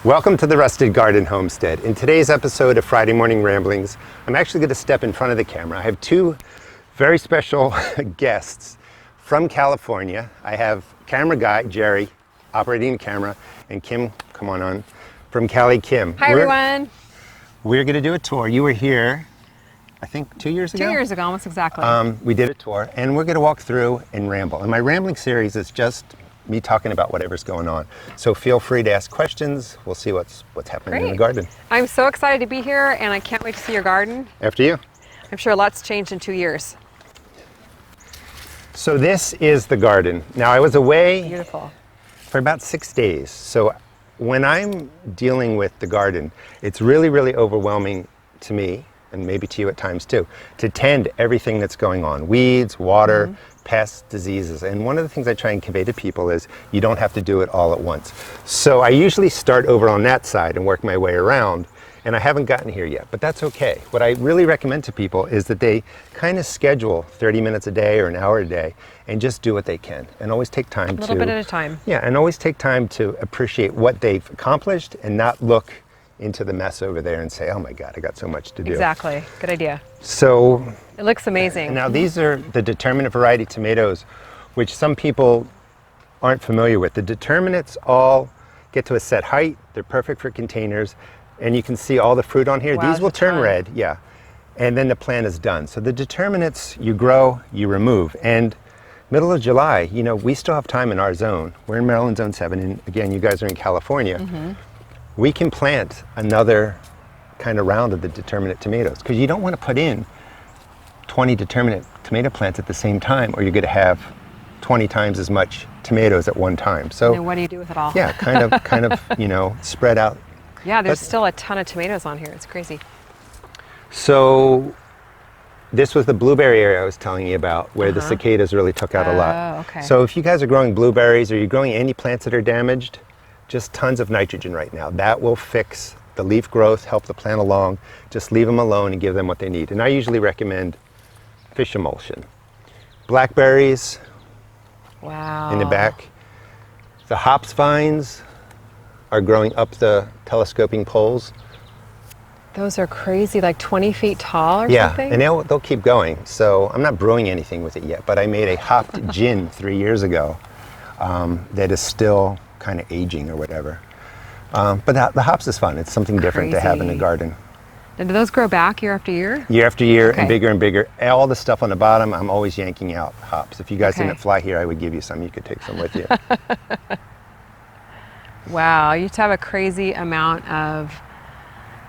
Welcome to the Rusted Garden Homestead. In today's episode of Friday Morning Ramblings, I'm actually going to step in front of the camera. I have two very special guests from California. I have camera guy, Jerry, operating the camera, and Kim, come on, from CaliKim. Hi, everyone. We're going to do a tour. You were here, I think, 2 years ago? 2 years ago, almost exactly. We did a tour, and we're going to walk through and ramble. And my rambling series is just me talking about whatever's going on. So feel free to ask questions. We'll see what's happening in the garden. I'm so excited to be here, and I can't wait to see your garden. After you. I'm sure lots changed in 2 years. So this is the garden. Now I was away Beautiful. for about 6 days. So when I'm dealing with the garden, it's really, really overwhelming to me, and maybe to you at times too, to tend everything that's going on. Weeds, water, pests, diseases. And one of the things I try and convey to people is you don't have to do it all at once. So I usually start over on that side and work my way around, and I haven't gotten here yet, but that's okay. What I really recommend to people is that they kind of schedule 30 minutes a day or an hour a day and just do what they can, and always take time to... A little bit at a time. Yeah, and always take time to appreciate what they've accomplished and not look into the mess over there and say, oh my God, I got so much to do. Exactly, good idea. So... It looks amazing. Now these are the Determinate variety tomatoes, which some people aren't familiar with. The Determinates all get to a set height. They're perfect for containers. And you can see all the fruit on here. Wow, these will turn red, yeah. And then the plant is done. So the Determinates, you grow, you remove. And middle of July, you know, we still have time in our zone. We're in Maryland Zone 7, and again, you guys are in California. We can plant another kind of round of the Determinate tomatoes, because you don't want to put in 20 Determinate tomato plants at the same time, or you're going to have 20 times as much tomatoes at one time. So and what do you do with it all? Yeah, kind of, you know, spread out. Yeah, there's still a ton of tomatoes on here. It's crazy. So this was the blueberry area I was telling you about, where the cicadas really took out a lot. Oh, okay. So if you guys are growing blueberries, or you're growing any plants that are damaged, just tons of nitrogen right now. That will fix the leaf growth, help the plant along. Just leave them alone and give them what they need. And I usually recommend fish emulsion. Blackberries, wow, in the back. The hops vines are growing up the telescoping poles. Those are crazy, like 20 feet tall or something? Yeah, and they'll keep going. So I'm not brewing anything with it yet, but I made a hopped gin 3 years ago that is still kind of aging or whatever. But the hops is fun. It's something different to have in the garden. And do those grow back year after year? Year after year, and bigger and bigger. All the stuff on the bottom, I'm always yanking out hops. If you guys didn't fly here, I would give you some. You could take some with you. Wow, you have a crazy amount of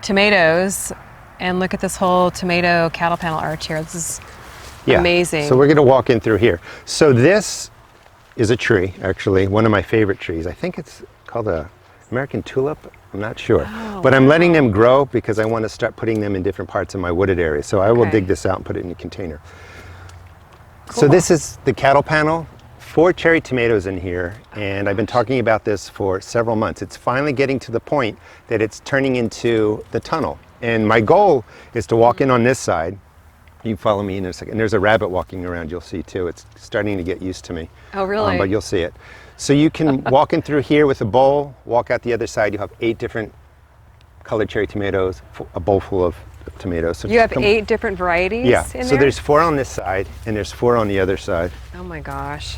tomatoes, and look at this whole tomato cattle panel arch here. This is amazing. So we're going to walk in through here. So this is a tree, actually, one of my favorite trees. I think it's called a American tulip. I'm not sure. Oh, but I'm letting them grow because I want to start putting them in different parts of my wooded area. So I will dig this out and put it in a container. Cool. So this is the cattle panel. 4 cherry tomatoes in here, and I've been talking about this for several months. It's finally getting to the point that it's turning into the tunnel. And my goal is to walk in on this side. You can follow me in a second. There's a rabbit walking around, you'll see too. It's starting to get used to me. Oh, really? But you'll see it. So you can walk in through here with a bowl, walk out the other side. You have 8 different colored cherry tomatoes, a bowl full of tomatoes. So you have 8 different varieties in there? So there's 4 on this side, and there's 4 on the other side. Oh my gosh.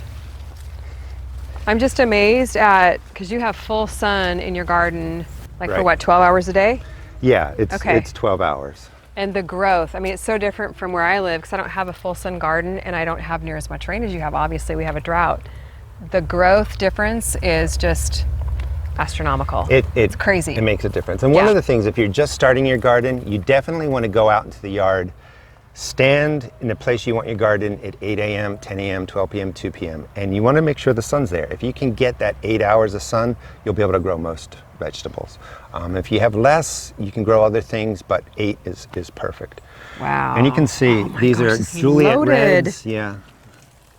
I'm just amazed at, because you have full sun in your garden, like for what, 12 hours a day? Yeah, it's 12 hours. And the growth, I mean, it's so different from where I live, because I don't have a full sun garden, and I don't have near as much rain as you have. Obviously, we have a drought. The growth difference is just astronomical. It's crazy. It makes a difference. And one of the things, if you're just starting your garden, you definitely want to go out into the yard, stand in the place you want your garden at 8 a.m., 10 a.m., 12 p.m., 2 p.m. And you want to make sure the sun's there. If you can get that 8 hours of sun, you'll be able to grow most vegetables. If you have less, you can grow other things, but 8 is perfect. Wow. And you can see these are Juliet reds. Yeah.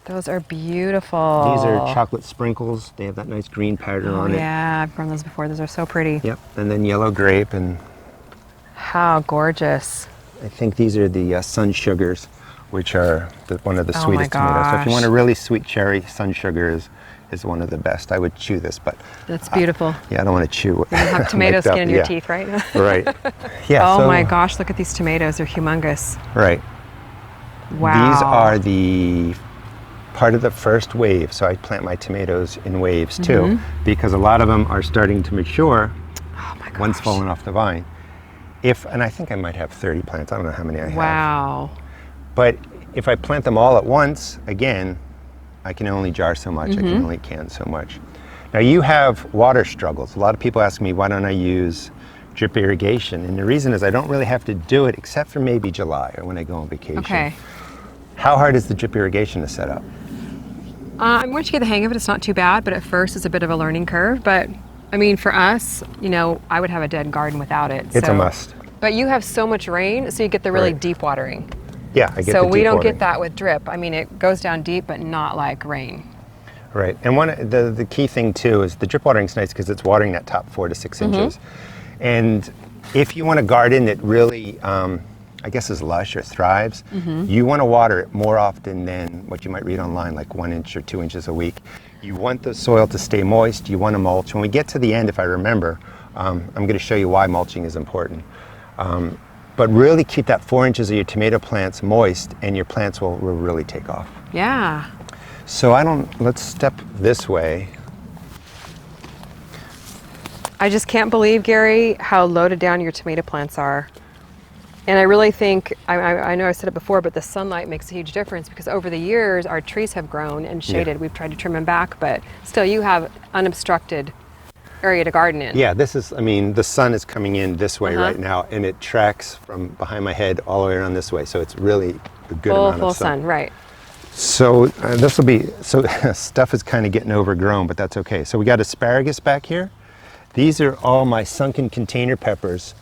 Those are beautiful. These are chocolate sprinkles. They have that nice green pattern on it. Yeah, I've grown those before. Those are so pretty. Yep. And then yellow grape. And how gorgeous. I think these are the sun sugars, which are one of the sweetest tomatoes. So if you want a really sweet cherry, sun sugar Mm-hmm. is one of the best. I would chew this, but That's beautiful. yeah, I don't want to chew. You have tomato skin in your teeth, right? Right. Yeah. Oh so, my gosh, look at these tomatoes. They're humongous. Right. Wow. These are the part of the first wave. So I plant my tomatoes in waves too, because a lot of them are starting to mature. Oh my gosh. One's fallen off the vine. And I think I might have 30 plants. I don't know how many I have. Wow. But if I plant them all at once, again, I can only jar so much. I can only can so much. Now you have water struggles. A lot of people ask me, why don't I use drip irrigation? And the reason is I don't really have to do it except for maybe July or when I go on vacation. Okay. How hard is the drip irrigation to set up? Once you get the hang of it, it's not too bad, but at first it's a bit of a learning curve. But I mean, for us, you know, I would have a dead garden without it. It's a must. But you have so much rain, so you get the really Right. deep watering. Yeah, I get So the we deep don't watering. get that with drip. I mean, it goes down deep, but not like rain. Right, and the key thing too is the drip watering is nice because it's watering that top 4 to 6 inches. And if you want a garden that really, I guess is lush or thrives, you want to water it more often than what you might read online, like 1 inch or 2 inches a week. You want the soil to stay moist, you want to mulch. When we get to the end, if I remember, I'm going to show you why mulching is important. But really keep that 4 inches of your tomato plants moist and your plants will really take off. Yeah. So let's step this way. I just can't believe, Gary, how loaded down your tomato plants are. And I really think, I know I said it before, but the sunlight makes a huge difference because over the years, our trees have grown and shaded. Yeah. We've tried to trim them back, but still you have unobstructed area to garden in. Yeah, the sun is coming in this way right now, and it tracks from behind my head all the way around this way. So it's really a good amount Full of sun. sun, right. So stuff is kind of getting overgrown, but that's okay. So we got asparagus back here. These are all my sunken container peppers.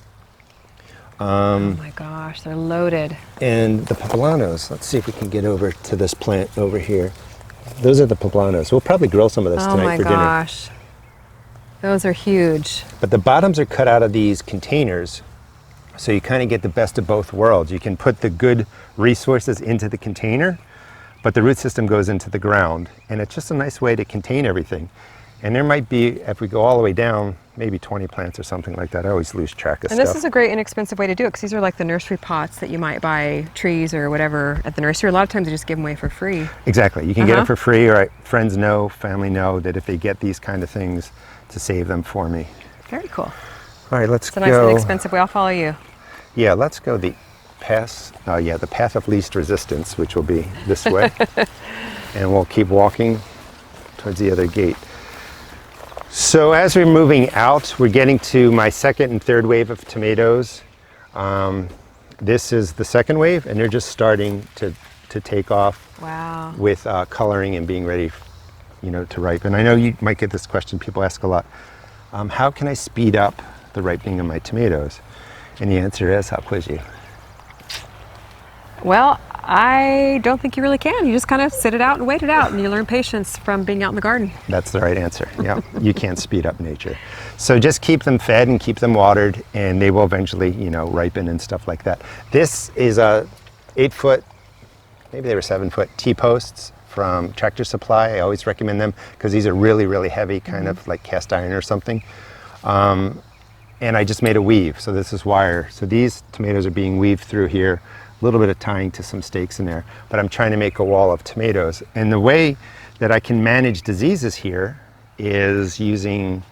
Oh my gosh, they're loaded. And the poblanos. Let's see if we can get over to this plant over here. Those are the poblanos. We'll probably grill some of this tonight for dinner. Oh my gosh. Those are huge. But the bottoms are cut out of these containers, so you kind of get the best of both worlds. You can put the good resources into the container, but the root system goes into the ground, and it's just a nice way to contain everything. And there might be, if we go all the way down, maybe 20 plants or something like that. I always lose track of And stuff. this is a great inexpensive way to do it because these are like the nursery pots that you might buy trees or whatever at the nursery. A lot of times they just give them away for free. Exactly. You can get it for free, or friends know, family know that if they get these kind of things, to save them for me. Very cool. All right, let's It's a nice inexpensive way. I'll follow you. Yeah, let's go the path of least resistance, which will be this way. And we'll keep walking towards the other gate. So as we're moving out, we're getting to my second and third wave of tomatoes. This is the second wave, and they're just starting to take off. Wow. With coloring and being ready, to ripen. I know you might get this question. People ask a lot. How can I speed up the ripening of my tomatoes? And the answer is, how quiz you? Well, I don't think you really can. You just kind of sit it out and wait it out, and you learn patience from being out in the garden. That's the right answer. Yeah, you can't speed up nature. So just keep them fed and keep them watered, and they will eventually, ripen and stuff like that. This is a 8-foot, maybe they were 7-foot T-posts from Tractor Supply. I always recommend them because these are really, really heavy, kind of like cast iron or something. And I just made a weave, so this is wire. So these tomatoes are being weaved through here, a little bit of tying to some stakes in there, but I'm trying to make a wall of tomatoes. And the way that I can manage diseases here is using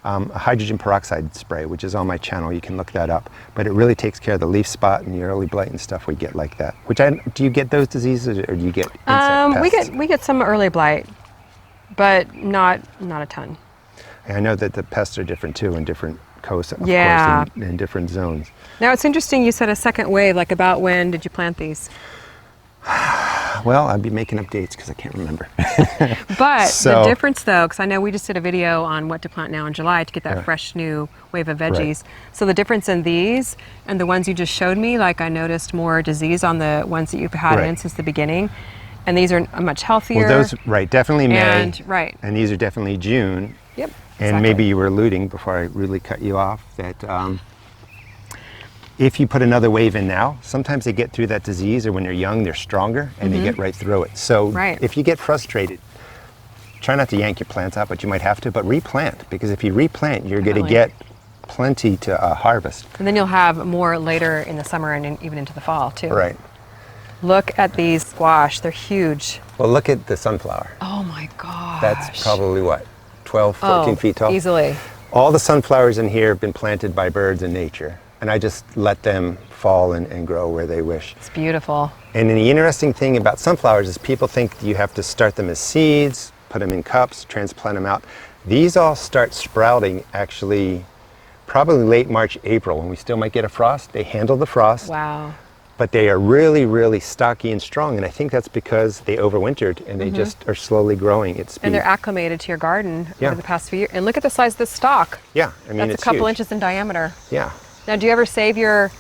a hydrogen peroxide spray, which is on my channel. You can look that up. But it really takes care of the leaf spot and the early blight and stuff we get like that. Do you get those diseases, or do you get insect pests? We get some early blight, but not a ton. And I know that the pests are different too in different coasts, of course, in different zones. Now it's interesting you said a second wave, like about when did you plant these? Well, I'd be making up dates because I can't remember. But So- the difference though, because I know we just did a video on what to plant now in July to get that fresh new wave of veggies. So the difference in these and the ones you just showed me, like I noticed more disease on the ones that you've had in since the beginning. And these are much healthier. Well, those, definitely May. And, And these are definitely June. Yep. And maybe you were alluding, before I really cut you off, that if you put another wave in now, sometimes they get through that disease, or when they're young, they're stronger, and they get right through it. So if you get frustrated, try not to yank your plants out, but you might have to, but replant, because if you replant, you're going to Definitely. get plenty to harvest. And then you'll have more later in the summer and even into the fall too. Right. Look at these squash. They're huge. Well, look at the sunflower. Oh my gosh. That's probably what, 12, 14 feet tall? Easily. All the sunflowers in here have been planted by birds in nature, and I just let them fall and grow where they wish. It's beautiful. And the interesting thing about sunflowers is people think you have to start them as seeds, put them in cups, transplant them out. These all start sprouting actually probably late March, April, when we still might get a frost. They handle the frost. Wow. But they are really, really stocky and strong, and I think that's because they overwintered and they just are slowly growing at speed. And they're acclimated to your garden Yeah. over the past few years. And look at the size of this stalk. Yeah, I mean, That's it's a couple huge. inches in diameter. Yeah. Now, do you ever save your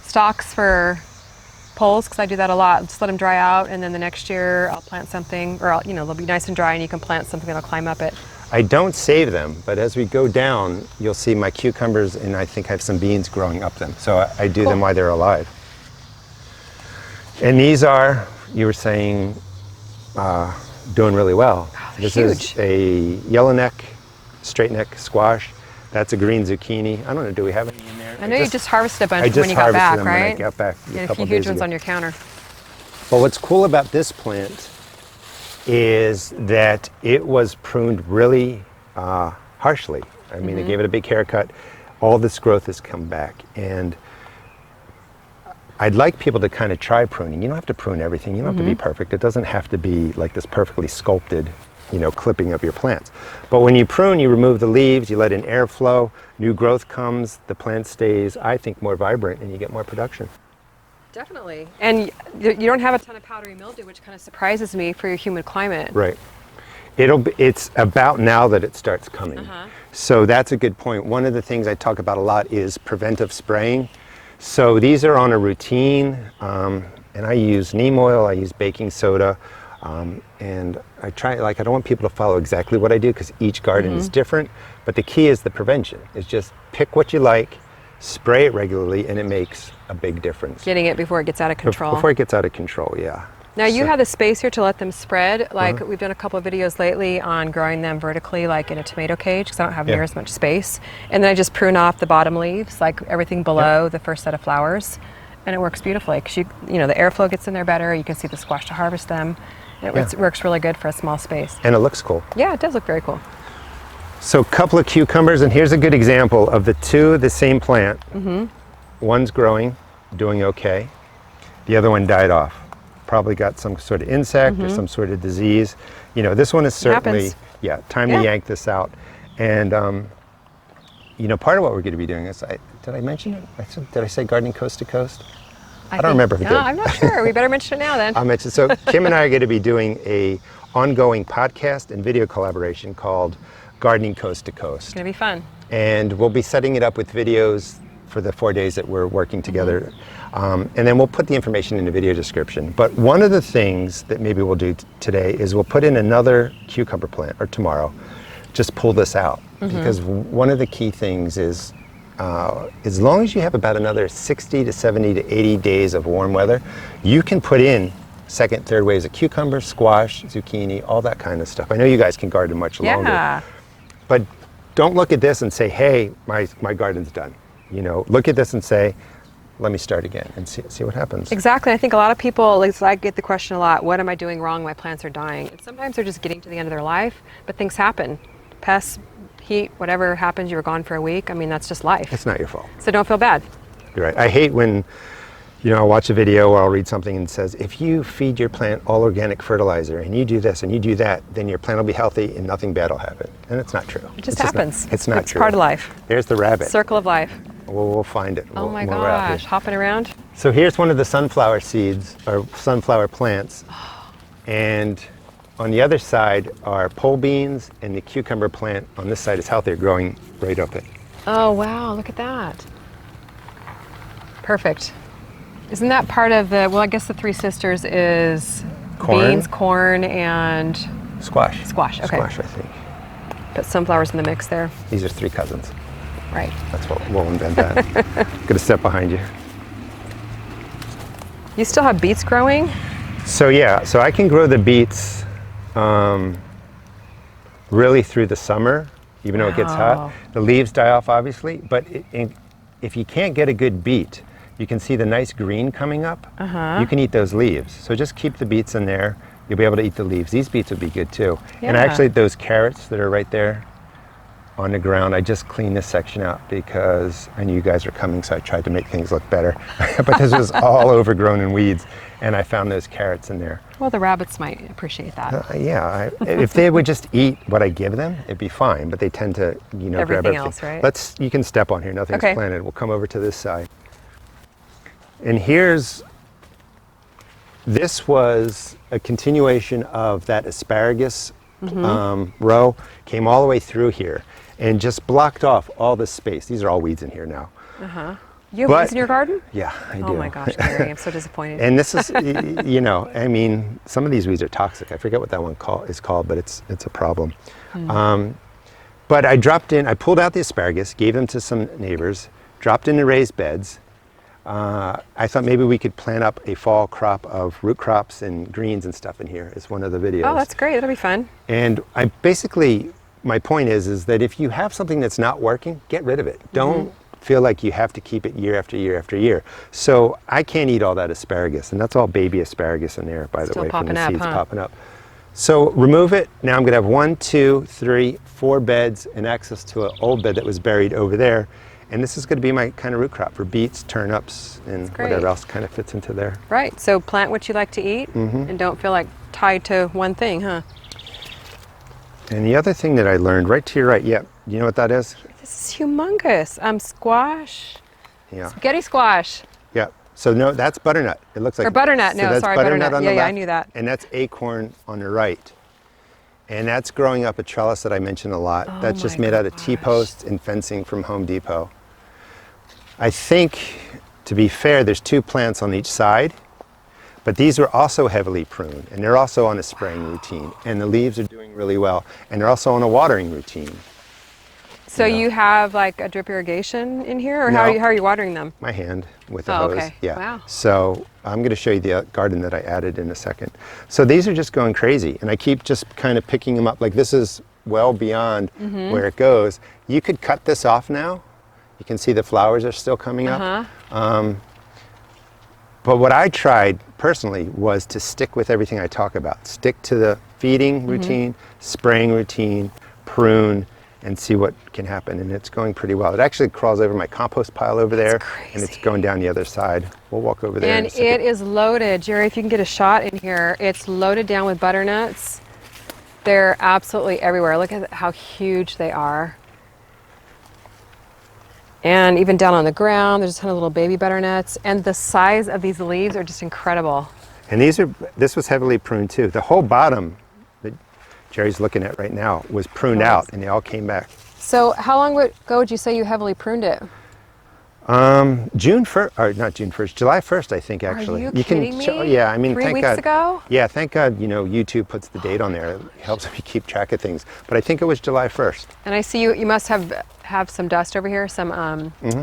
stalks for poles? Because I do that a lot. Just let them dry out, and then the next year I'll plant something, or they'll be nice and dry, and you can plant something that'll climb up it. I don't save them, but as we go down, you'll see my cucumbers, and I think I have some beans growing up them. So I do them while they're alive. And these are, you were saying, doing really well. Oh, This huge. is a yellow neck, straight neck squash. That's a green zucchini. I don't know, do we have any in there? I know you just harvested a bunch I just when you got harvested back, them right? when I got back You a had a couple few huge days ones ago. on your counter. But what's cool about this plant is that it was pruned really harshly. I mean, they gave it a big haircut. All this growth has come back. And I'd like people to kind of try pruning. You don't have to prune everything. You don't have to be perfect. It doesn't have to be like this perfectly sculpted, clipping of your plants. But when you prune, you remove the leaves, you let in airflow, new growth comes, the plant stays, I think, more vibrant, and you get more production. Definitely. And you don't have a ton of powdery mildew, which kind of surprises me for your humid climate. Right. It's about now that it starts coming. So that's a good point. One of the things I talk about a lot is preventive spraying. So these are on a routine, and I use neem oil, I use baking soda, and I don't want people to follow exactly what I do because each garden is different, but the key is the prevention. Is just pick what you like, spray it regularly, and it makes a big difference. Getting it before it gets out of control. Before it gets out of control, yeah. Now you So- have the space here to let them spread. Like we've done a couple of videos lately on growing them vertically, like in a tomato cage, because I don't have Yeah. near as much space. And then I just prune off the bottom leaves, like everything below the first set of flowers, and it works beautifully. Because the airflow gets in there better. You can see the squash to harvest them. And it works really good for a small space. And it looks cool. Yeah, it does look very cool. So a couple of cucumbers, and here's a good example of the same plant. One's growing, doing okay. The other one died off. Probably got some sort of insect or some sort of disease. This one is certainly, happens. time to yank this out. And, part of what we're going to be doing is, did I mention it? Did I say gardening coast to coast? I don't remember if I did. No, I'm not sure. We better mention it now then. I'll mention. So Kim and I are going to be doing a ongoing podcast and video collaboration called Gardening Coast to Coast. It's going to be fun. And we'll be setting it up with videos for the 4 days that we're working together. And then we'll put the information in the video description. But one of the things that maybe we'll do today is we'll put in another cucumber plant, or tomorrow, just pull this out. Because one of the key things is, as long as you have about another 60 to 70 to 80 days of warm weather, you can put in second, third waves of cucumber, squash, zucchini, all that kind of stuff. I know you guys can garden much longer. Yeah. But don't look at this and say, hey, my garden's done. Look at this and say, let me start again and see what happens. Exactly. I think a lot of people, I get the question a lot, what am I doing wrong? My plants are dying. And sometimes they're just getting to the end of their life, but things happen. Pests, heat, whatever happens, you were gone for a week. I mean, that's just life. It's not your fault. So don't feel bad. You're right. I hate when, I'll watch a video or I'll read something and it says, if you feed your plant all organic fertilizer and you do this and you do that, then your plant will be healthy and nothing bad will happen. And it's not true. It just happens. It's not It's true. part of life. There's the rabbit. Circle of life. We'll find it. Oh my when we're out here. gosh, hopping around. So here's one of the sunflower seeds, or sunflower plants. And on the other side are pole beans, and the cucumber plant on this side is healthier, growing right up it. Oh wow, look at that. Perfect. Isn't that part of I guess the Three Sisters is Corn. beans, corn, and Squash. Squash, okay. Squash, I think. put sunflowers in the mix there. These are three cousins. Right. That's what we'll invent that. Gonna step behind you. You still have beets growing? So yeah, so I can grow the beets really through the summer, even though it gets hot. The leaves die off, obviously, but if you can't get a good beet, you can see the nice green coming up. You can eat those leaves. So just keep the beets in there. You'll be able to eat the leaves. These beets would be good too. Yeah. And actually, those carrots that are right there on the ground, I just cleaned this section out because I knew you guys were coming, so I tried to make things look better. But this was all overgrown in weeds, and I found those carrots in there. Well, the rabbits might appreciate that. If they would just eat what I give them, it'd be fine. But they tend to, grab everything else, right? You can step on here. Nothing's planted. We'll come over to this side. And this was a continuation of that asparagus row, came all the way through here and just blocked off all this space. These are all weeds in here now. You have weeds in your garden? Yeah, I do. Oh my gosh, Gary, I'm so disappointed. And this is, some of these weeds are toxic. I forget what that one is called, but it's a problem. But I pulled out the asparagus, gave them to some neighbors, dropped into raised beds. I thought maybe we could plant up a fall crop of root crops and greens and stuff in here as one of the videos. Oh, that's great. That'll be fun. And my point is that if you have something that's not working, get rid of it. Don't feel like you have to keep it year after year after year. So I can't eat all that asparagus, and that's all baby asparagus in there, by the way, from the seeds popping up. So remove it. Now I'm going to have 1, 2, 3, 4 beds and access to an old bed that was buried over there. And this is going to be my kind of root crop for beets, turnips, and whatever else kind of fits into there. Right. So plant what you like to eat and don't feel like tied to one thing, huh? And the other thing that I learned, right to your right, you know what that is? This is humongous. Squash. Yeah. Spaghetti squash. Yeah. So no, that's butternut. It looks like. Or butternut. So no, sorry, butternut. On the left, I knew that. And that's acorn on the right. And that's growing up a trellis that I mentioned a lot. That's just made out of T-posts and fencing from Home Depot. I think, to be fair, there's 2 plants on each side, but these were also heavily pruned, and they're also on a spraying routine, and the leaves are doing really well, and they're also on a watering routine. So you have like a drip irrigation in here, or how are you watering them? My hand with a hose. Okay. Yeah. Wow. So I'm going to show you the garden that I added in a second. So these are just going crazy, and I keep just kind of picking them up. Like this is well beyond where it goes. You could cut this off now. You can see the flowers are still coming up. But what I tried personally was to stick with everything I talk about. Stick to the feeding routine, spraying routine, prune, and see what can happen. And it's going pretty well. It actually crawls over my compost pile over there, and it's going down the other side. We'll walk over there. And it is loaded. Jerry, if you can get a shot in here, it's loaded down with butternuts. They're absolutely everywhere. Look at how huge they are. And even down on the ground, there's a ton of little baby butternuts. And the size of these leaves are just incredible. And this was heavily pruned too. The whole bottom that Jerry's looking at right now was pruned out, and they all came back. So how long ago would you say you heavily pruned it? June 1st, or not June 1st, July 1st, I think, actually. Are you kidding me? Yeah, I mean, 3 thank weeks God. ago? Yeah, thank God, YouTube puts the date on there. It helps me keep track of things. But I think it was July 1st. And I see you must have some dust over here, some, is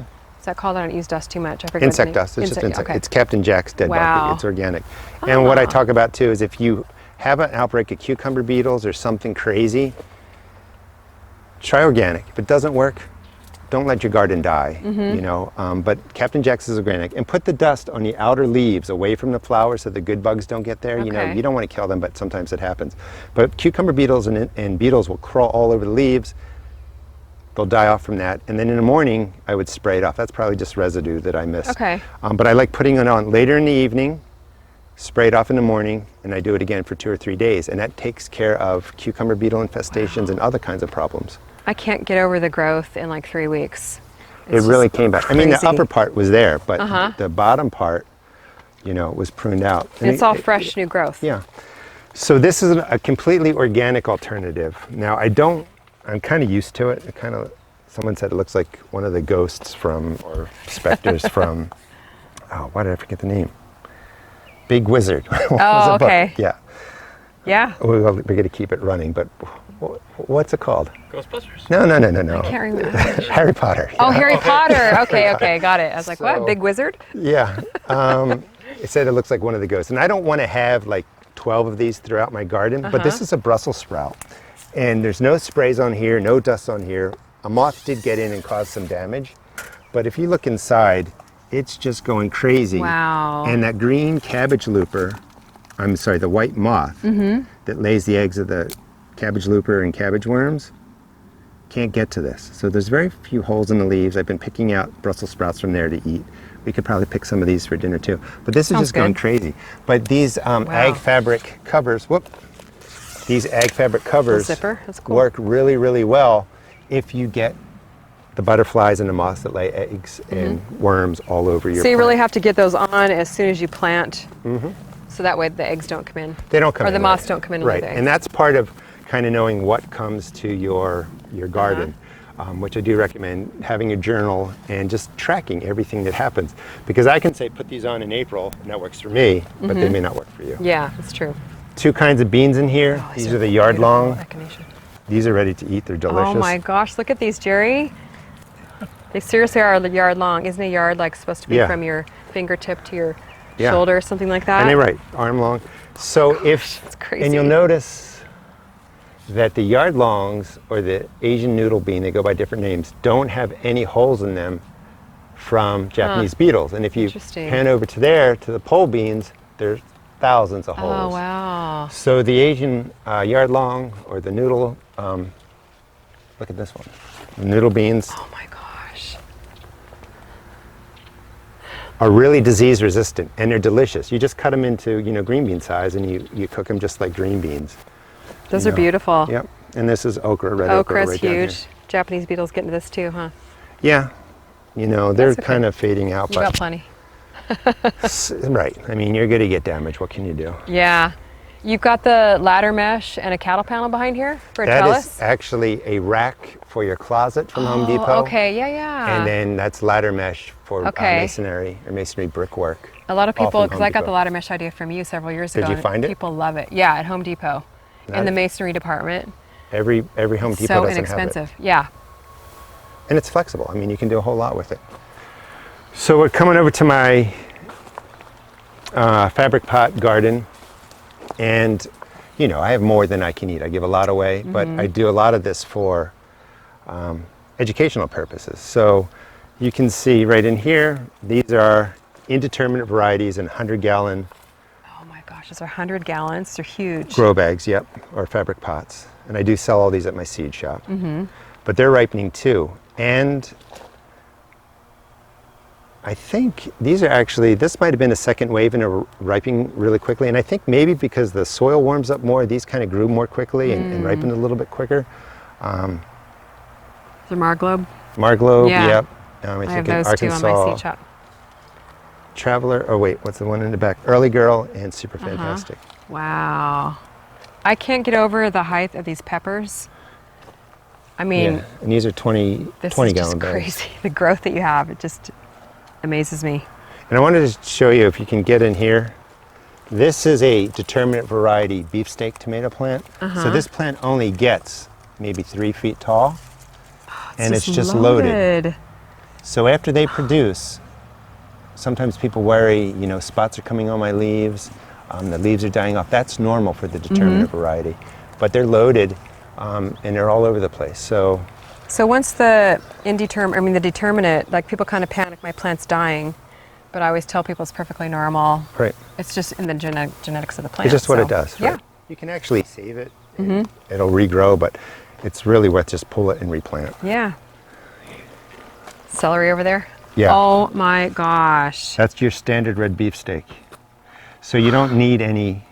that called? I don't use dust too much. I forget. Insect dust, it's just insect. Okay. It's Captain Jack's dead bug, it's organic. And what I talk about too is if you have an outbreak of cucumber beetles or something crazy, try organic. If it doesn't work, don't let your garden die, but Captain Jack's is organic. And put the dust on the outer leaves away from the flowers so the good bugs don't get there. You don't want to kill them, but sometimes it happens. But cucumber beetles and beetles will crawl all over the leaves. They'll die off from that. And then in the morning, I would spray it off. That's probably just residue that I missed. Okay. But I like putting it on later in the evening, spray it off in the morning, and I do it again for 2 or 3 days. And that takes care of cucumber beetle infestations and other kinds of problems. I can't get over the growth in like 3 weeks. It really came back. Crazy. I mean, the upper part was there, but the bottom part, was pruned out. And it's all fresh, new growth. Yeah. So this is a completely organic alternative. Now, I'm kind of used to it. Someone said it looks like one of the ghosts or specters from, why did I forget the name? Big Wizard. Oh, okay. Yeah. Yeah. We're going to keep it running, but what's it called? Ghostbusters? No. I can't remember. Harry Potter. Oh, Harry Potter. Okay, got it. I was like, what? Big Wizard? Yeah. It said it looks like one of the ghosts. And I don't want to have like 12 of these throughout my garden, but this is a Brussels sprout. And there's no sprays on here, no dust on here. A moth did get in and cause some damage, but if you look inside, it's just going crazy. Wow. And that green cabbage looper, I'm sorry, the white moth that lays the eggs of the cabbage looper and cabbage worms can't get to this. So there's very few holes in the leaves. I've been picking out Brussels sprouts from there to eat. We could probably pick some of these for dinner too. But this is just going crazy. But these ag fabric covers, these ag fabric covers zipper. That's cool. work really, really well if you get the butterflies and the moths that lay eggs and worms all over your So you plant. really have to get those on as soon as you plant, so that way the eggs don't come in. They don't come in. Or the moths don't come in. Right, With the and eggs. that's part of kind of knowing what comes to your garden, which I do recommend having a journal and just tracking everything that happens. Because I can say put these on in April, and that works for me, but they may not work for you. Yeah, that's true. Two kinds of beans in here. Oh, these are the yard long. Echinacea. These are ready to eat. They're delicious. Oh my gosh, look at these, Jerry. They seriously are the yard long. Isn't a yard like supposed to be from your fingertip to your shoulder or something like that? And they're right, arm long. So that's crazy. and you'll notice that the yard longs or the Asian noodle bean, they go by different names, don't have any holes in them from Japanese beetles. And if you pan over to there, to the pole beans, there's thousands of holes. Oh, wow. So the Asian yard long or the noodle, look at this one, the noodle beans. Oh my gosh. Are really disease resistant and they're delicious. You just cut them into, green bean size and you cook them just like green beans. Those are beautiful. Yep. And this is okra, red okra. Okra's right down huge. here. Japanese beetles get into this too, huh? Yeah. They're kind of fading out. You got plenty. Right. I mean, you're going to get damage. What can you do? Yeah. You've got the ladder mesh and a cattle panel behind here for a That trellis? is actually a rack for your closet from Home Depot. Okay, yeah. And then that's ladder mesh for masonry brickwork. A lot of people, because I got the Depot. ladder mesh idea from you several years ago. Did you find it? People love it. Yeah, at Home Depot. In the masonry department. Every Home Depot so doesn't inexpensive. have it. Yeah. And it's flexible. I mean, you can do a whole lot with it. So we're coming over to my fabric pot garden, and I have more than I can eat. I give a lot away, but I do a lot of this for educational purposes. So you can see right in here, these are indeterminate varieties in 100-gallon Oh my gosh, those are 100 gallons. They're huge. grow bags, or fabric pots. And I do sell all these at my seed shop. But they're ripening too. And I think these are actually, this might have been a second wave and are ripening really quickly. And I think maybe because the soil warms up more, these kind of grew more quickly and ripened a little bit quicker. The Marglobe? Marglobe, Yeah. yep. I think have in those Arkansas, too on my seed shop. Traveler, oh wait, what's the one in the back? Early Girl and Super Fantastic. Wow. I can't get over the height of these peppers. I mean, Yeah, and these are 20 this is 20 just gallon bags. crazy. The growth that you have, it just amazes me. And I wanted to show you, if you can get in here, this is a Determinate variety beefsteak tomato plant. So this plant only gets maybe 3 feet tall, and it's just loaded. So after they produce, sometimes people worry, spots are coming on my leaves, the leaves are dying off. That's normal for the Determinate variety, but they're loaded and they're all over the place. So once the Determinate, like people kind of panic, my plant's dying, but I always tell people it's perfectly normal. right, It's just in the genetics of the plant. it's just what so, it does. Yeah. Right? You can actually save it, and it'll regrow, but it's really worth just pull it and replant. Yeah. Celery over there. Yeah. Oh my gosh. That's your standard red beefsteak. So you don't need any.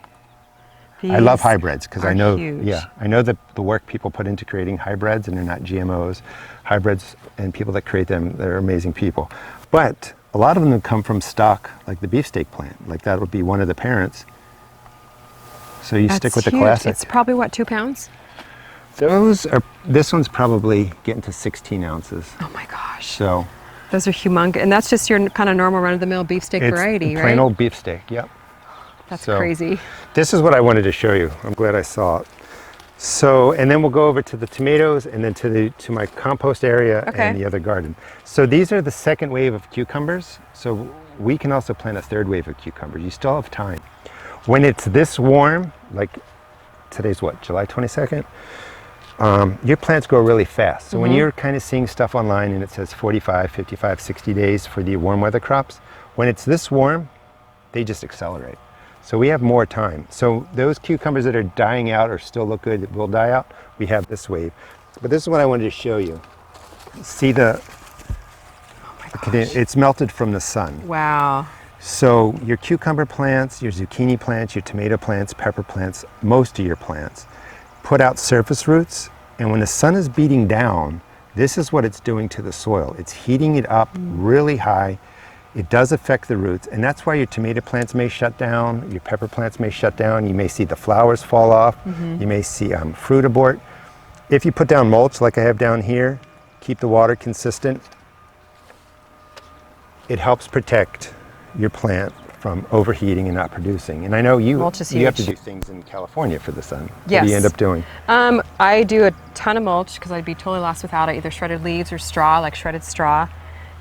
These I love hybrids because I are know, huge. I know the work people put into creating hybrids, and they're not GMOs. Hybrids and people that create them, they're amazing people. But a lot of them come from stock, like the beefsteak plant. Like that would be one of the parents. So you stick with the huge. classic. It's probably what, 2 pounds? This one's probably getting to 16 ounces. Oh my gosh. So Those are humongous. And that's just your kind of normal run-of-the-mill beefsteak it's variety, right? plain old beefsteak, yep. That's So, crazy. This is what I wanted to show you. I'm glad I saw it. So, and then we'll go over to the tomatoes and then to my compost area and the other garden. So these are the second wave of cucumbers. So we can also plant a third wave of cucumbers. You still have time. When it's this warm, like today's what, July 22nd? your plants grow really fast. So when you're kind of seeing stuff online and it says 45, 55, 60 days for the warm weather crops, when it's this warm, they just accelerate. So we have more time. So those cucumbers that are dying out or still look good, that will die out, we have this wave. But this is what I wanted to show you. See the, it's melted from the sun. Wow. So your cucumber plants, your zucchini plants, your tomato plants, pepper plants, most of your plants put out surface roots, and when the sun is beating down, this is what it's doing to the soil. It's heating it up really high. It does affect the roots, and that's why your tomato plants may shut down, your pepper plants may shut down, you may see the flowers fall off, you may see fruit abort. If you put down mulch like I have down here, keep the water consistent, it helps protect your plant from overheating and not producing. And I know you have to do things in California for the sun. Yes. What do you end up doing? I do a ton of mulch because I'd be totally lost without it, either shredded leaves or straw, like shredded straw.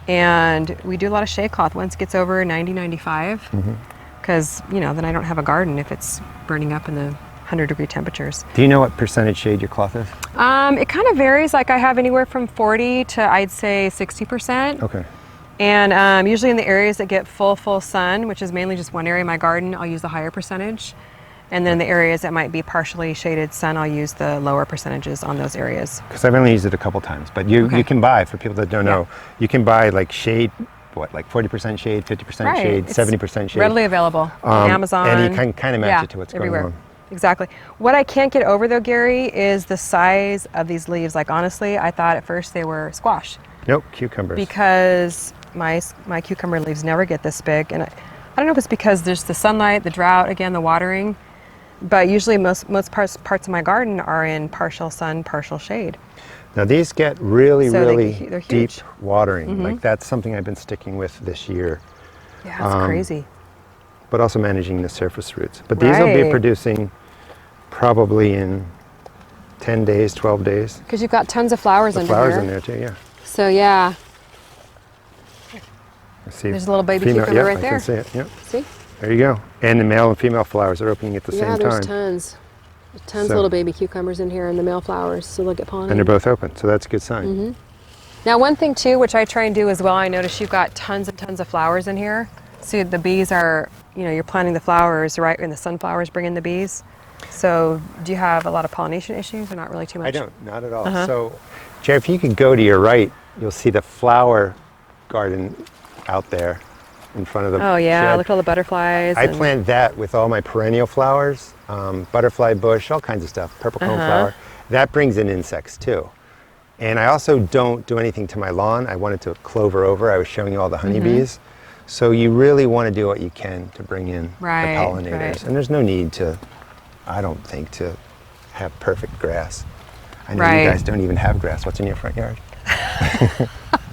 And we do a lot of shade cloth once it gets over 90, 95, because, you know, then I don't have a garden if it's burning up in the 100-degree temperatures. Do you know what percentage shade your cloth is? It kind of varies. Like I have anywhere from 40 to I'd say 60%. Okay. And usually in the areas that get full sun, which is mainly just one area in my garden, I'll use the higher percentage. And then the areas that might be partially shaded sun, I'll use the lower percentages on those areas. Because I've only used it a couple times, but you can buy, for people that don't know, you can buy like shade, what, like 40% shade, 50% shade, 70% shade. Readily available on Amazon. And you can kind of match it to what's everywhere. going on. Exactly. What I can't get over though, Gary, is the size of these leaves. Like honestly, I thought at first they were squash. Nope, cucumbers. Because my cucumber leaves never get this big, and I don't know if it's because there's the sunlight, the drought, again the watering, but usually most parts of my garden are in partial sun, partial shade. Now these get really they're deep huge. watering. Like that's something I've been sticking with this year. Yeah, it's crazy. But also managing the surface roots. But these will be producing probably in 10 days, 12 days. Because you've got tons of flowers under flowers here. in there too, yeah. So yeah. See, there's a little baby cucumber right there. I can see it, yep. See? There you go. And the male and female flowers are opening at the same time. Yeah, there's tons. Tons of little baby cucumbers in here and the male flowers, so they'll get pollinated. And they're both open, so that's a good sign. Now one thing too, which I try and do as well, I notice you've got tons and tons of flowers in here. So the bees are, you know, you're planting the flowers, right, and the sunflowers bring in the bees. So do you have a lot of pollination issues or not really too much? I don't, not at all. So, Jerry, if you could go to your right, you'll see the flower garden out there in front of the shed. Look at all the butterflies. I plant that with all my perennial flowers, butterfly bush, all kinds of stuff, purple cone flower. That brings in insects too. And I also don't do anything to my lawn. I wanted to clover over. I was showing you all the honeybees. So you really want to do what you can to bring in the pollinators. And there's no need to, I don't think, to have perfect grass. I know you guys don't even have grass. What's in your front yard?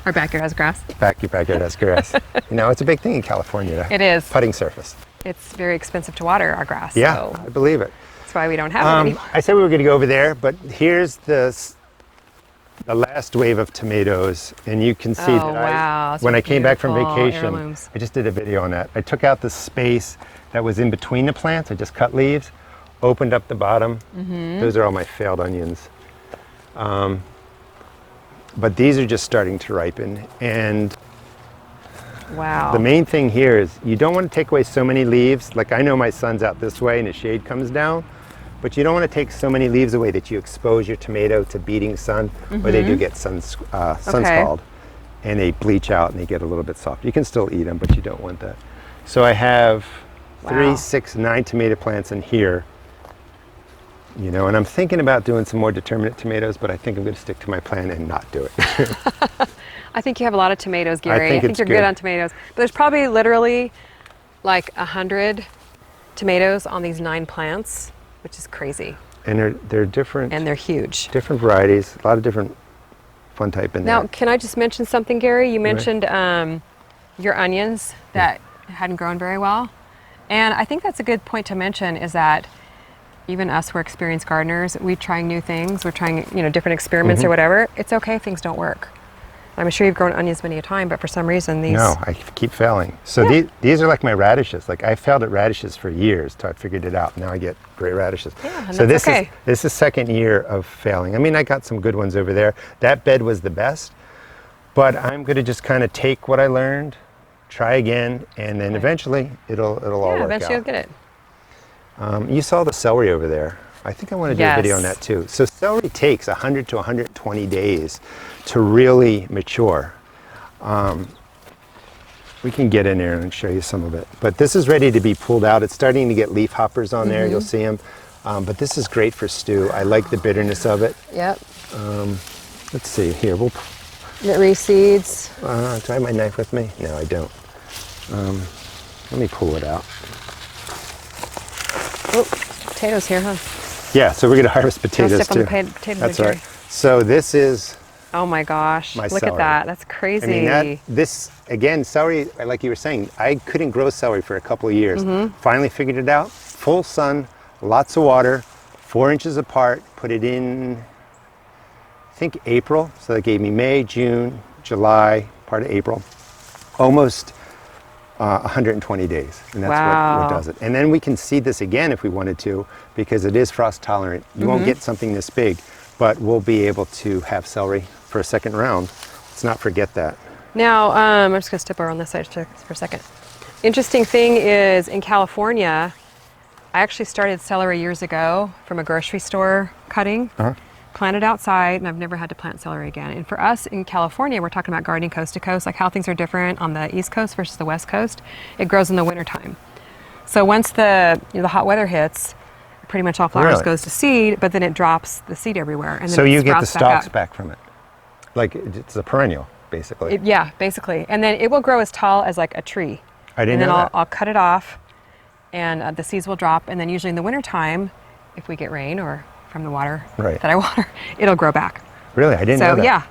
Our backyard has grass. Your backyard has grass. You know, it's a big thing in California. It is. Putting surface. It's very expensive to water our grass. Yeah, so I believe it. that's why we don't have it anymore. I said we were going to go over there, but here's the last wave of tomatoes, and you can see that when I came back from vacation, I just did a video on that. I took out the space that was in between the plants. I just cut leaves, opened up the bottom. Those are all my failed onions. But these are just starting to ripen, and the main thing here is you don't want to take away so many leaves. Like I know my son's out this way and the shade comes down, but you don't want to take so many leaves away that you expose your tomato to beating sun, or they do get sun scald, and they bleach out and they get a little bit soft. You can still eat them, but you don't want that. So I have 3, 6, 9 tomato plants in here. You know, and I'm thinking about doing some more Determinate tomatoes, but I think I'm going to stick to my plan and not do it. I think you have a lot of tomatoes, Gary. I think you're good on tomatoes. But there's probably literally like 100 tomatoes on these 9 plants, which is crazy. And they're different. And they're huge. Different varieties, a lot of different fun type in there. Now, can I just mention something, Gary? You mentioned your onions that hadn't grown very well. And I think that's a good point to mention is that even us, we're experienced gardeners, we're trying new things, we're trying, you know, different experiments or whatever. It's okay if things don't work. I'm sure you've grown onions many a time, but for some reason these... No, I keep failing. So these are like my radishes. Like I failed at radishes for years till I figured it out. Now I get great radishes. Yeah, and so that's this is second year of failing. I mean, I got some good ones over there. That bed was the best, but I'm going to just kind of take what I learned, try again, and then eventually it'll all work out. Eventually you'll get it. You saw the celery over there. I think I want to do a video on that too. So celery takes 100 to 120 days to really mature. We can get in there and show you some of it. But this is ready to be pulled out. It's starting to get leaf hoppers on there. You'll see them. But this is great for stew. I like the bitterness of it. Yep. Let's see here. It reseeds. Do I have my knife with me? No, I don't. Let me pull it out. Oh, potatoes here, huh? Yeah, so we're going to harvest potatoes too. Potatoes. That's right. So this is... Oh my gosh, look celery. at that. That's crazy. I mean, this, again, celery, like you were saying, I couldn't grow celery for a couple of years. Finally figured it out. Full sun, lots of water, 4 inches apart, put it in, I think April. So that gave me May, June, July, part of April. Almost 120 days, and that's what does it. And then we can seed this again if we wanted to, because it is frost tolerant. You won't get something this big, but we'll be able to have celery for a second round. Let's not forget that. Now, I'm just gonna step over on this side for a second. Interesting thing is in California, I actually started celery years ago from a grocery store cutting. Planted outside, and I've never had to plant celery again. And for us in California, we're talking about gardening coast to coast, like how things are different on the East Coast versus the West Coast. It grows in the wintertime. So once the hot weather hits, pretty much all flowers goes to seed, but then it drops the seed everywhere. And then so you get the stalks back from it. Like it's a perennial, basically. Yeah, basically. And then it will grow as tall as like a tree. I didn't know know that. that. I'll cut it off, and the seeds will drop. And then usually in the wintertime, if we get rain or from the water that I water, it'll grow back. Really? I didn't know that. So yeah,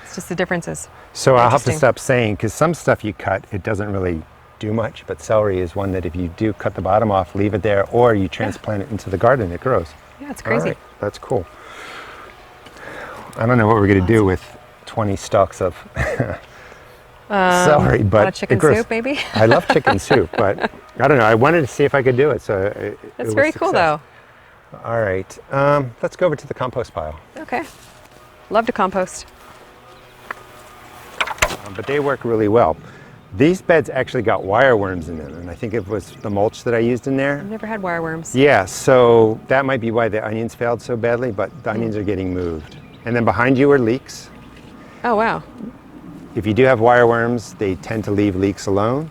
it's just the differences. So I'll have to stop saying, because some stuff you cut, it doesn't really do much, but celery is one that if you do cut the bottom off, leave it there, or you transplant it into the garden, it grows. Yeah, it's crazy. All right, that's cool. I don't know what we're going to do with 20 stalks of celery, but a lot of chicken soup, maybe? I love chicken soup, but I don't know. I wanted to see if I could do it, so That's very cool, though. All right, let's go over to the compost pile. Okay. Love to compost. But they work really well. These beds actually got wireworms in them, and I think it was the mulch that I used in there. I've never had wireworms. Yeah, so that might be why the onions failed so badly, but the onions are getting moved. And then behind you are leeks. Oh, wow. If you do have wireworms, they tend to leave leeks alone,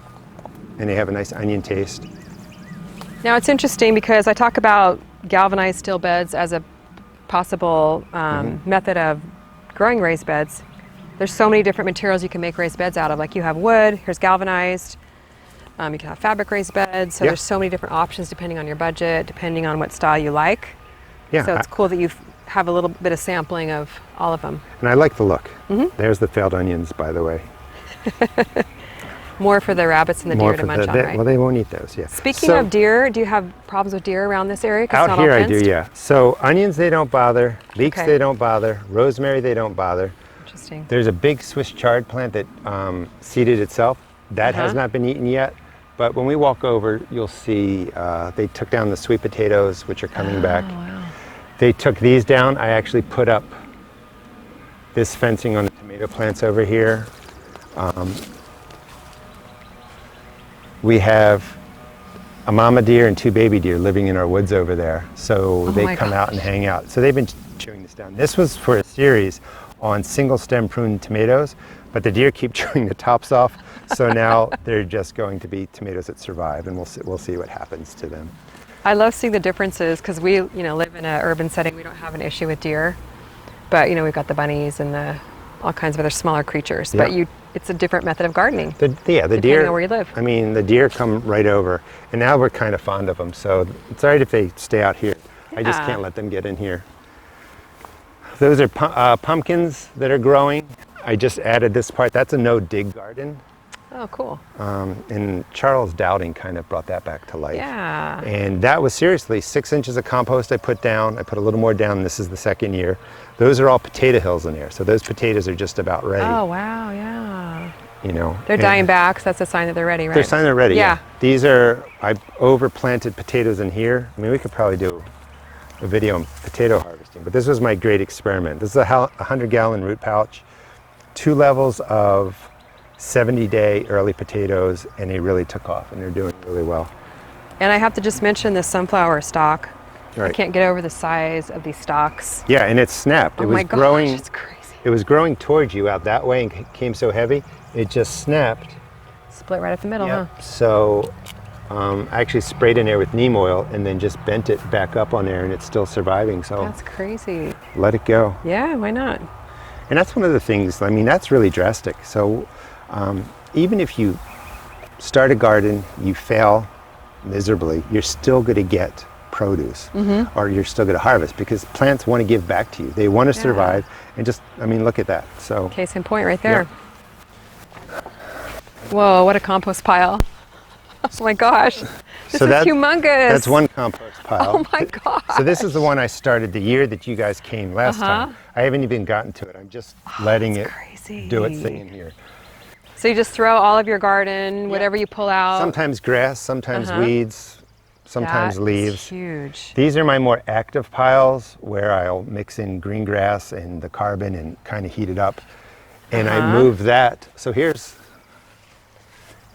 and they have a nice onion taste. Now it's interesting because I talk about galvanized steel beds as a possible method of growing raised beds. There's so many different materials you can make raised beds out of. Like you have wood, here's galvanized, you can have fabric raised beds. So there's so many different options depending on your budget, depending on what style you like. Yeah. So it's cool that you have a little bit of sampling of all of them. And I like the look. There's the failed onions, by the way. More for the rabbits and the deer to munch on, right? Well, they won't eat those, yeah. Speaking of deer, do you have problems with deer around this area? Out here I do, yeah. So onions, they don't bother. Leeks, they don't bother. Rosemary, they don't bother. Interesting. There's a big Swiss chard plant that seeded itself. That has not been eaten yet. But when we walk over, you'll see they took down the sweet potatoes, which are coming back. Wow. They took these down. I actually put up this fencing on the tomato plants over here. We have a mama deer and 2 baby deer living in our woods over there. So they come out and hang out. So they've been chewing this down. This was for a series on single stem pruned tomatoes, but the deer keep chewing the tops off. So now they're just going to be tomatoes that survive, and we'll see what happens to them. I love seeing the differences because we live in an urban setting. We don't have an issue with deer, but we've got the bunnies and all kinds of other smaller creatures. Yeah. But it's a different method of gardening. The deer, on where you live. I mean, the deer come right over, and now we're kind of fond of them. So it's all right if they stay out here. Yeah. I just can't let them get in here. Those are pumpkins that are growing. I just added this part. That's a no-dig garden. Oh, cool. And Charles Dowding kind of brought that back to life. Yeah. And that was seriously 6 inches of compost I put down. I put a little more down. This is the second year. Those are all potato hills in there. So those potatoes are just about ready. Oh, wow, yeah. You know, They're dying back, so that's a sign that they're ready, right? They're a sign they're ready. Yeah. These are, I overplanted potatoes in here. I mean, we could probably do a video on potato harvesting, but this was my great experiment. This is a 100-gallon root pouch, 2 levels of 70-day early potatoes, and they really took off, and they're doing really well. And I have to just mention the sunflower stalk. Right. I can't get over the size of these stalks. Yeah, and it snapped. Oh It was my gosh, growing. it's crazy. It was growing towards you out that way and came so heavy, it just snapped. Split right up the middle, Yep. huh? So I actually sprayed in there with neem oil and then just bent it back up on there, and it's still surviving. So That's crazy. let it go. Yeah, why not? And that's one of the things, I mean, that's really drastic. So even if you start a garden, you fail miserably, you're still going to get produce, or you're still going to harvest, because plants want to give back to you. They want to survive, and just, I mean, look at that. So Case in point right there. Whoa, what a compost pile. Oh my gosh. This is humongous. That's one compost pile. Oh my gosh. So this is the one I started the year that you guys came last time. I haven't even gotten to it. I'm just letting it crazy. do its thing in here. So you just throw all of your garden, whatever you pull out. Sometimes grass, sometimes weeds, sometimes That's leaves. huge. These are my more active piles where I'll mix in green grass and the carbon and kind of heat it up. And I move that. So here's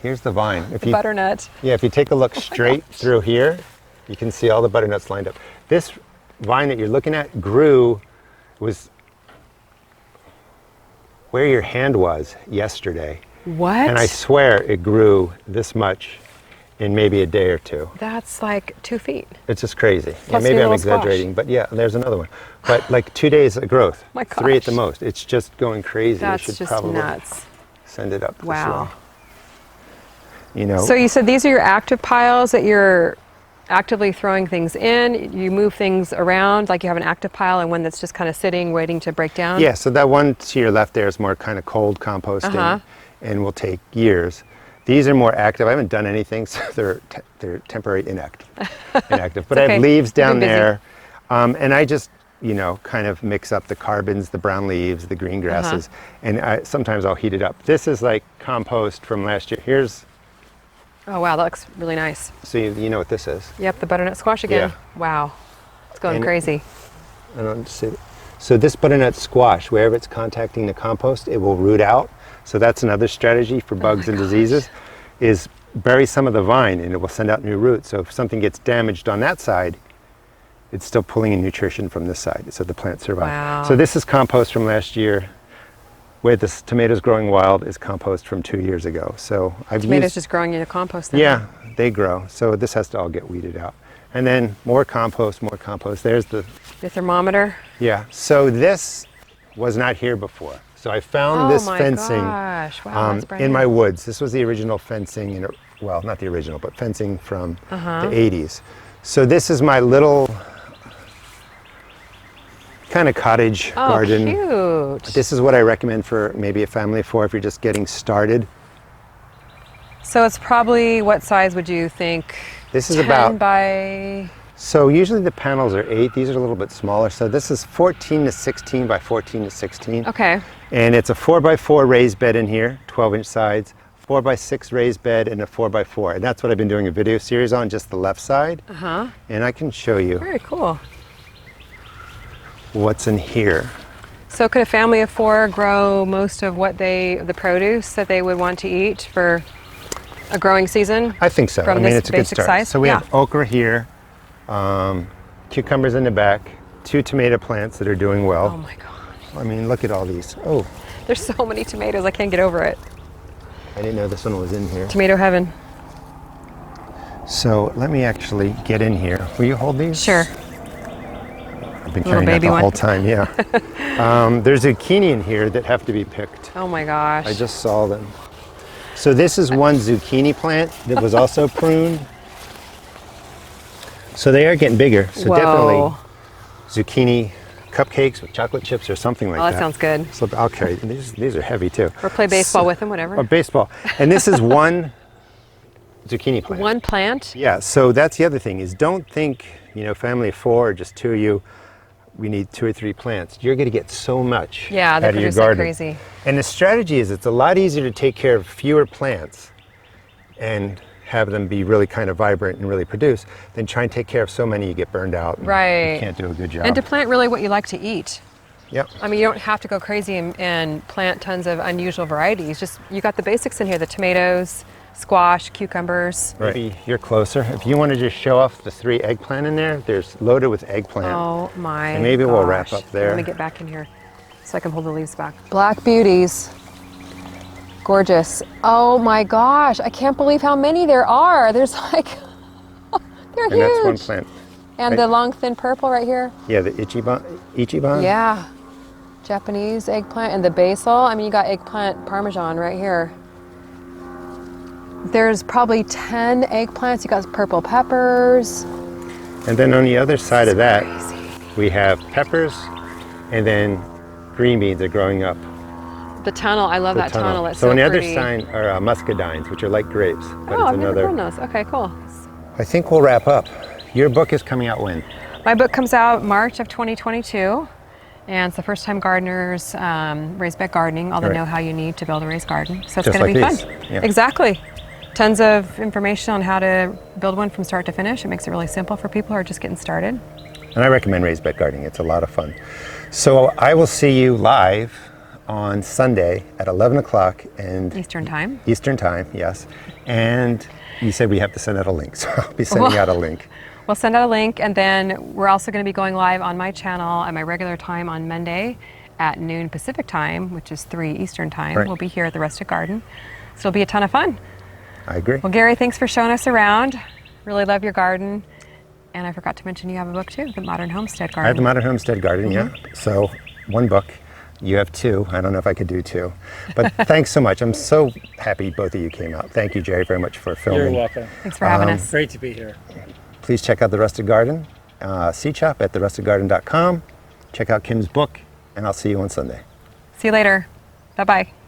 the vine. If you, Butternut. yeah, if you take a look straight through here, you can see all the butternuts lined up. This vine that you're looking at was where your hand was yesterday. What? And I swear it grew this much in maybe a day or two. That's like 2 feet. It's just crazy. Yeah, Plus maybe your I'm little squash. exaggerating, but yeah, there's another one. But like 2 days of growth, My 3 at the gosh. most. It's just going crazy. That's I should just probably nuts. send it up this Wow. way. You know, So you said these are your active piles that you're actively throwing things in. You move things around, like you have an active pile and one that's just kind of sitting, waiting to break down? yeah, so that one to your left there is more kind of cold composting and will take years. These are more active. I haven't done anything, so they're temporary inactive. But I okay. have leaves You've been down busy. there, and I just, you know, kind of mix up the carbons, the brown leaves, the green grasses, and sometimes I'll heat it up. This is like compost from last year. Here's, Oh wow, that looks really nice. so you know what this is. Yep, the butternut squash again. Yeah. Wow, it's going And- crazy. I don't see. So this butternut squash, wherever it's contacting the compost, it will root out. So that's another strategy for bugs and diseases, is bury some of the vine and it will send out new roots. So if something gets damaged on that side, it's still pulling in nutrition from this side, so the plants survive. Wow. So this is compost from last year. Where this tomatoes growing wild is compost from 2 years ago. So I've Tomatoes used, just growing in the compost then. yeah, they grow. So this has to all get weeded out. And then more compost, more compost. There's the, The thermometer. yeah. So this was not here before. So I found this oh my fencing gosh. Wow, that's brand in new. my woods. This was the original fencing, well, not the original, but fencing from the 80s. So this is my little kind of cottage garden. Cute. This is what I recommend for maybe a family of 4 if you're just getting started. So it's probably, what size would you think? This is 10 about, by, so usually the panels are 8. These are a little bit smaller. So this is 14 to 16 by 14 to 16. okay. And it's a 4x4 raised bed in here, 12-inch sides, 4x6 raised bed, and a 4x4. And that's what I've been doing a video series on, just the left side. And I can show you Very cool. what's in here. So could a family of 4 grow most of what the produce that they would want to eat for a growing season? I think so. From I mean, this it's a good basic start. size? So we Yeah. have okra here, cucumbers in the back, 2 tomato plants that are doing well. Oh my gosh. I mean, look at all these. Oh, There's so many tomatoes, I can't get over it. I didn't know this one was in here. Tomato heaven. So let me actually get in here. Will you hold these? Sure. I've been Little carrying that baby the one. whole time, yeah. There's zucchini in here that have to be picked. Oh my gosh. I just saw them. So this is one zucchini plant that was also pruned. So they are getting bigger. So Whoa. definitely zucchini cupcakes with chocolate chips or something like Oh, that. that sounds good. So I'll carry. These are heavy too. Or play baseball with them, whatever. Or baseball. And this is one zucchini plant. One plant? Yeah, so that's the other thing is don't think, family of 4 or just 2 of you, we need 2 or 3 plants. You're going to get so much Yeah, out they of your produce like garden. crazy. And the strategy is it's a lot easier to take care of fewer plants and have them be really kind of vibrant and really produce than try and take care of so many you get burned out. And Right. You can't do a good job. And to plant really what you like to eat. Yep. I mean, you don't have to go crazy and plant tons of unusual varieties. Just, you got the basics in here, the tomatoes, squash, cucumbers. Right. Maybe you're closer. If you want to just show off the 3 eggplant in there, there's loaded with eggplant. Oh my And maybe we'll wrap gosh. up there. Let me get back in here so I can hold the leaves back. Black beauties. Gorgeous. Oh my gosh, I can't believe how many there are. There's like, they're And huge. that's one plant. And right. the long thin purple right here. Yeah, the Ichiban. Yeah. Japanese eggplant and the basil. I mean, you got eggplant parmesan right here. There's probably 10 eggplants. You got purple peppers. And then on the other side of that, Crazy. we have peppers, and then green beans are growing up. The tunnel, I love The that tunnel. It's so so on the other pretty. side are muscadines, which are like grapes. But Oh, it's I've never another. grown those. Okay, cool. I think we'll wrap up. Your book is coming out when? My book comes out March of 2022, and it's the First Time Gardeners Raised Bed Gardening, all the Right. know-how you need to build a raised garden. So it's Just going to like be these. fun. Yeah. Exactly. Tons of information on how to build one from start to finish. It makes it really simple for people who are just getting started. And I recommend raised bed gardening. It's a lot of fun. So I will see you live on Sunday at 11 o'clock and Eastern Time. Eastern Time, yes. And you said we have to send out a link, so I'll be sending out a link. We'll send out a link, and then we're also going to be going live on my channel at my regular time on Monday at noon Pacific Time, which is 3 Eastern Time. Right. We'll be here at the Rustic Garden. So it'll be a ton of fun. I agree. Well, Gary, thanks for showing us around. Really love your garden. And I forgot to mention you have a book too, The Modern Homestead Garden. I have the Modern Homestead Garden, yeah. So 1 book. You have 2. I don't know if I could do 2. But thanks so much. I'm so happy both of you came out. Thank you, Jerry, very much for filming. You're welcome. Thanks for having us. Great to be here. Please check out The Rustic Garden, seed shop at therusticgarden.com. Check out Kim's book, and I'll see you on Sunday. See you later. Bye-bye.